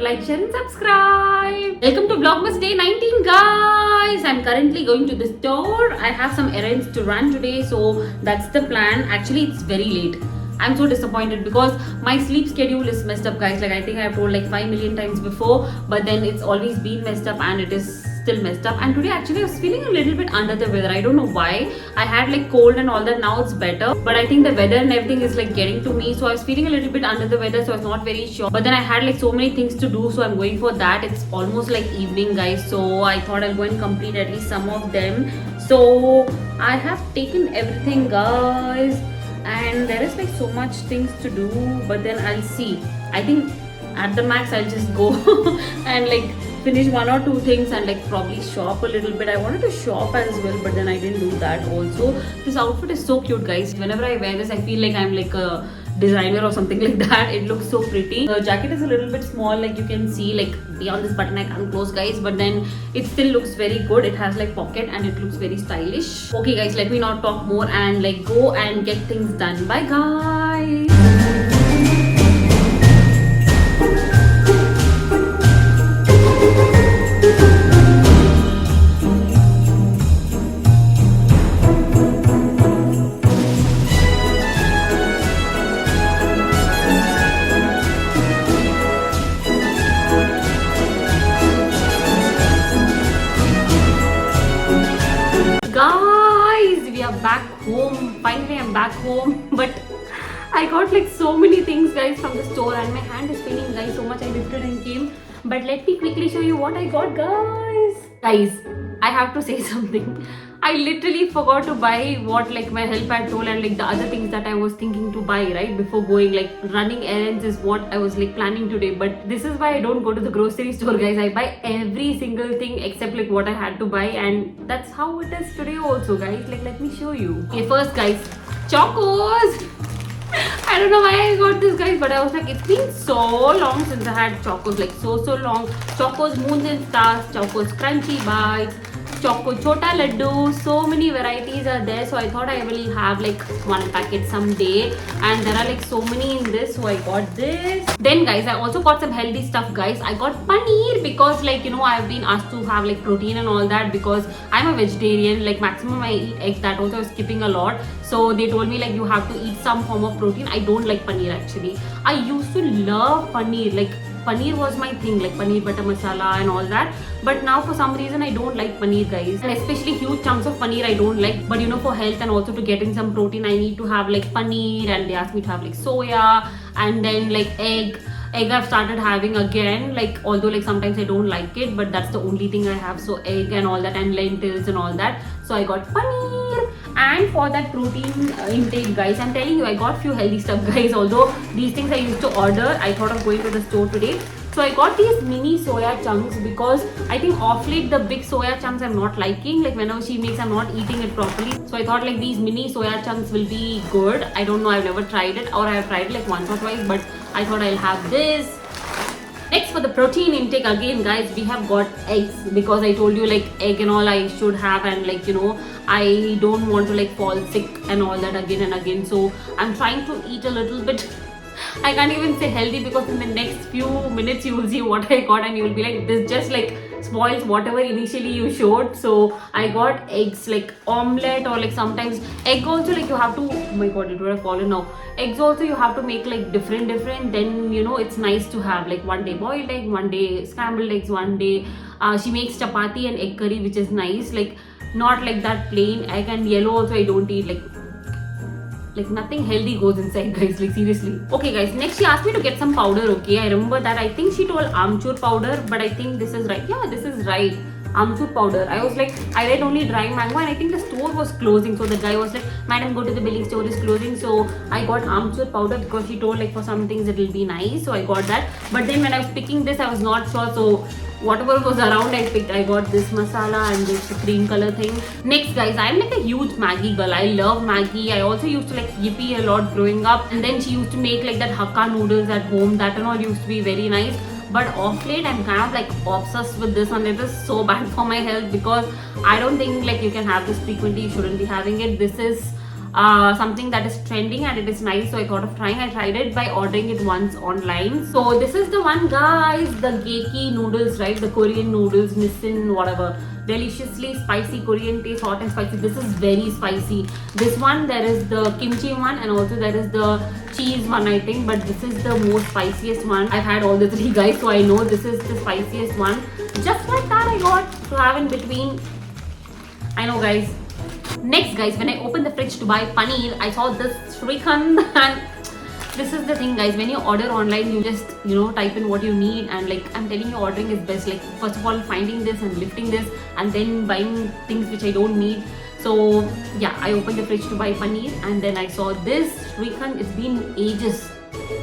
like, share and subscribe. Welcome to Vlogmas Day 19 guys. I'm currently going to the store. I have some errands to run today, so that's the plan. Actually, it's very late. I'm so disappointed because my sleep schedule is messed up guys. Like I think I've told like 5 million times before, but then it's always been messed up and it is still messed up. And today actually I was feeling a little bit under the weather. I don't know why. I had like cold and all that. Now it's better, but I think the weather and everything is like getting to me, so I was feeling a little bit under the weather, so I was not very sure. But then I had like so many things to do, so I'm going for that. It's almost like evening guys, so I thought I'll go and complete at least some of them. So I have taken everything guys, and there is like so much things to do, but then I'll see. I think at the max I'll just go and like finish 1 or 2 things and like probably shop a little bit. I wanted to shop as well, but then I didn't do that also. This outfit is so cute guys. Whenever I wear this I feel like I'm like a designer or something like that. It looks so pretty. The jacket is a little bit small, like you can see, like beyond this button I can't close guys, but then it still looks very good. It has like pocket and it looks very stylish. Okay guys, let me not talk more and like go and get things done. Bye guys. Guys, we are back home. Finally I'm back home, but I got like so many things guys from the store and my hand is paining guys so much. I lifted and came, but let me quickly show you what I got guys, I have to say something. I literally forgot to buy what like my help had told and like the other things that I was thinking to buy right before going. Like running errands is what I was like planning today, but this is why I don't go to the grocery store guys. I buy every single thing except like what I had to buy, and that's how it is today also guys. Like let me show you. Okay, first guys, chocos. I don't know why I got this guys, but I was like, it's been so long since I had chocos, like so long. Chocos Moons and Stars, chocos Crunchy Bites, Choco Chota Laddu, so many varieties are there, so I thought I will have like one packet someday, and there are like so many in this, so I got this. Then guys, I also got some healthy stuff guys. I got paneer because like you know I've been asked to have like protein and all that because I'm a vegetarian. Like maximum I eat eggs, that also I was skipping a lot, so they told me like you have to eat some form of protein. I don't like paneer actually. I used to love paneer, like paneer was my thing, like paneer butter masala and all that, but now for some reason I don't like paneer guys, and especially huge chunks of paneer I don't like. But you know, for health and also to get in some protein I need to have like paneer, and they asked me to have like soya and then like egg I've started having again, like although like sometimes I don't like it, but that's the only thing I have. So egg and all that, and lentils and all that, so I got paneer. And for that protein intake guys, I'm telling you I got few healthy stuff guys. Although these things I used to order, I thought of going to the store today. So I got these mini soya chunks because I think off late the big soya chunks I'm not liking. Like whenever she makes, I'm not eating it properly. So I thought like these mini soya chunks will be good. I don't know, I've never tried it, or I've tried it like once or twice, but I thought I'll have this. Next, for the protein intake again guys, we have got eggs because I told you like egg and all I should have, and like you know I don't want to like fall sick and all that again and again. So I'm trying to eat a little bit. I can't even say healthy because in the next few minutes you will see what I got and you will be like, this just like spoils whatever initially you showed. So I got eggs, like omelette, or like sometimes egg also, like you have to, oh my god, it would have fallen now. Eggs also you have to make like different, then you know it's nice to have like one day boiled egg, one day scrambled eggs, one day she makes chapati and egg curry, which is nice, like not like that plain egg. And yellow also I don't eat, like nothing healthy goes inside, guys, like seriously. Okay guys, next she asked me to get some powder. Okay, I remember that. I think she told amchur powder, but I think this is right. Yeah, this is right, amchur powder. I was like, I read only dry mango, and I think the store was closing, so the guy was like, madam, go to the billing, store is closing. So I got amchur powder because she told like for some things it will be nice, so I got that. But then when I was picking this, I was not sure, so whatever was around I picked. I got this masala and this cream color thing. Next guys, I'm like a huge Maggi girl. I love Maggi. I also used to like Yippee a lot growing up, and then she used to make like that Hakka noodles at home. That and all used to be very nice. But off late I'm kind of like obsessed with this, and it is so bad for my health because I don't think like you can have this frequently. You shouldn't be having it. This is something that is trending and it is nice, so I thought of trying. I tried it by ordering it once online. So this is the one, guys, the Geki noodles, right? The Korean noodles, Nissin, whatever. Deliciously spicy Korean taste, hot and spicy. This is very spicy. This one, there is the kimchi one, and also there is the cheese one, I think, but this is the most spiciest one. I've had all the three, guys, so I know this is the spiciest one. Just like that I got to have in between. I know, guys. Next guys, when I opened the fridge to buy paneer, I saw this Shrikhand, and this is the thing guys, when you order online, you just, you know, type in what you need, and like I'm telling you, ordering is best. Like first of all, finding this and lifting this, and then buying things which I don't need. So yeah, I opened the fridge to buy paneer, and then I saw this Shrikhand. It's been ages.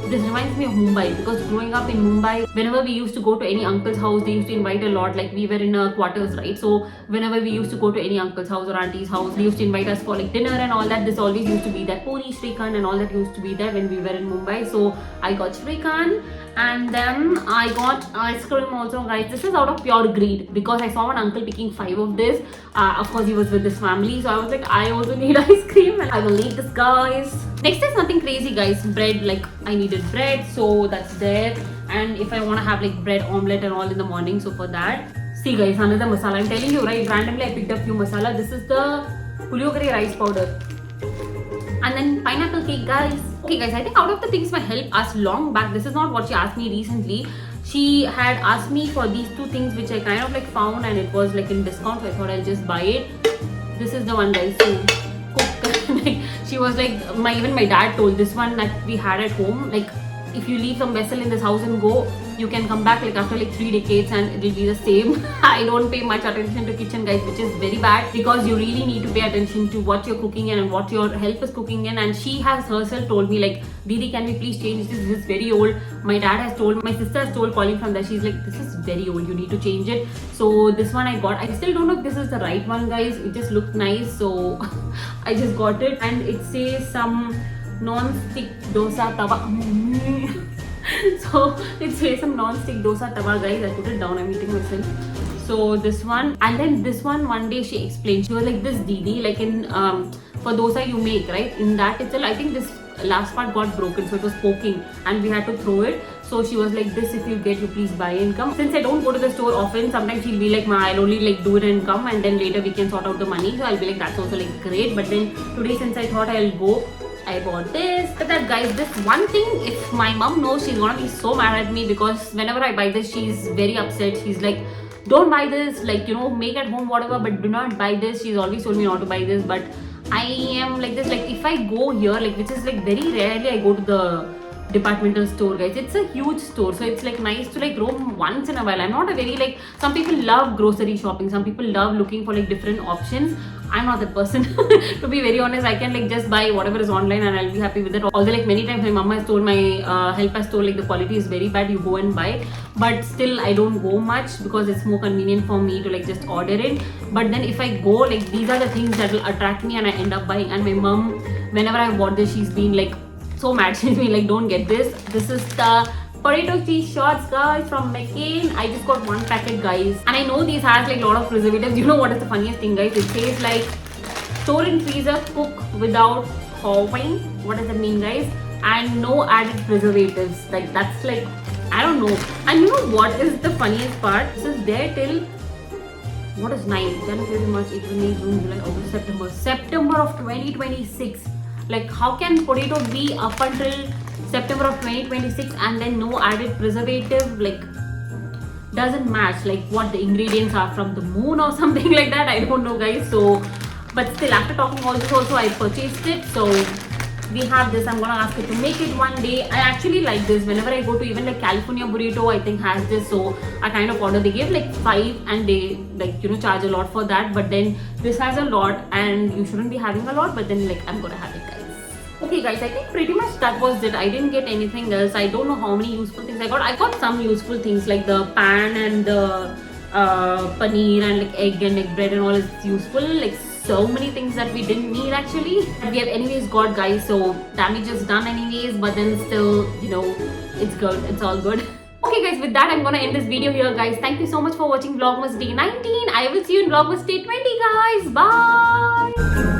This reminds me of Mumbai, because growing up in Mumbai, whenever we used to go to any uncle's house, they used to invite a lot. Like we were in quarters, right? So whenever we used to go to any uncle's house or auntie's house, they used to invite us for like dinner and all that. This always used to be that Puri, Shrikhand and all that used to be there when we were in Mumbai. So I got Shrikhand, and then I got ice cream also, guys. This is out of pure greed because I saw one uncle picking 5 of this. Of course, he was with his family, so I was like, I also need ice cream and I will eat this, guys. Next is nothing crazy, guys. Bread, like I needed bread, so that's there. And if I want to have like bread omelette and all in the morning, so for that. See guys, another masala. I'm telling you, right, randomly I picked up few masala. This is the puliogare rice powder. And then pineapple cake, guys. Okay guys, I think out of the things my help asked long back, this is not what she asked me recently. She had asked me for these 2 things which I kind of like found, and it was like in discount, so I thought I'll just buy it. This is the one, guys, to cook. Like, she was like, even my dad told this one that we had at home, like if you leave some vessel in this house and go, you can come back like after like 3 decades and it will be the same. I don't pay much attention to kitchen, guys, which is very bad, because you really need to pay attention to what you're cooking in and what your help is cooking in. And she has herself told me like, Didi, can we please change this? This is very old. My dad has told, my sister has told, calling from there, she's like, this is very old, you need to change it. So this one I got. I still don't know if this is the right one, guys. It just looked nice, so I just got it. And it says some non-stick dosa tawa. So it says some non-stick dosa tawa, guys. I put it down, I'm eating myself. So this one, and then this one day she explained, she was like, this Didi, like in for dosa you make, right, in that itself, I think this last part got broken, so it was poking and we had to throw it. So she was like, this if you get, you please buy and come. Since I don't go to the store often, sometimes she'll be like, ma, I'll only like do it and come, and then later we can sort out the money. So I'll be like, that's also like great. But then today, since I thought I'll go, I bought this. But that, guys, this one thing, if my mom knows, she's gonna be so mad at me, because whenever I buy this, she's very upset. She's like, don't buy this, like, you know, make at home whatever, but do not buy this. She's always told me not to buy this, but I am like this. Like if I go here, like, which is like very rarely I go to the departmental store, guys. It's a huge store, so it's like nice to like roam once in a while. I'm not a very like, some people love grocery shopping, some people love looking for like different options. I'm not that person. To be very honest, I can like just buy whatever is online and I'll be happy with it. Although like many times my mama has told, my help has told, like the quality is very bad, you go and buy. But still I don't go much because it's more convenient for me to like just order it. But then if I go, like these are the things that will attract me and I end up buying. And my mom, whenever I bought this, she's been like so mad. She's been like, don't get this. This is the potato cheese shots, guys, from McCain. I just got 1 packet, guys, and I know these has like a lot of preservatives. You know what is the funniest thing, guys? It says like store in freezer, cook without thawing. What does that mean, guys? And no added preservatives. Like that's like I don't know. And you know what is the funniest part? This is there till, what is 9? January, March, April, May, June, July, August, September. September of 2026. Like, how can potato be up until September of 2026 and then no added preservative? Like, doesn't match. Like, what the ingredients are from the moon or something like that. I don't know, guys. So, but still, after talking all this, also I purchased it. So we have this. I'm gonna ask her to make it one day. I actually like this. Whenever I go to even like California Burrito, I think has this. So I kind of order. They give like 5 and they like charge a lot for that. But then this has a lot and you shouldn't be having a lot. But then like I'm gonna have it, guys. Okay guys, I think pretty much that was it. I didn't get anything else. I don't know how many useful things I got. I got some useful things like the pan and the paneer and like egg and egg bread and all is useful. Like so many things that we didn't need actually. We have anyways got, guys, so damage is done anyways, but then still, it's good. It's all good. Okay guys, with that I'm gonna end this video here, guys. Thank you so much for watching Vlogmas Day 19. I will see you in Vlogmas Day 20, guys. Bye.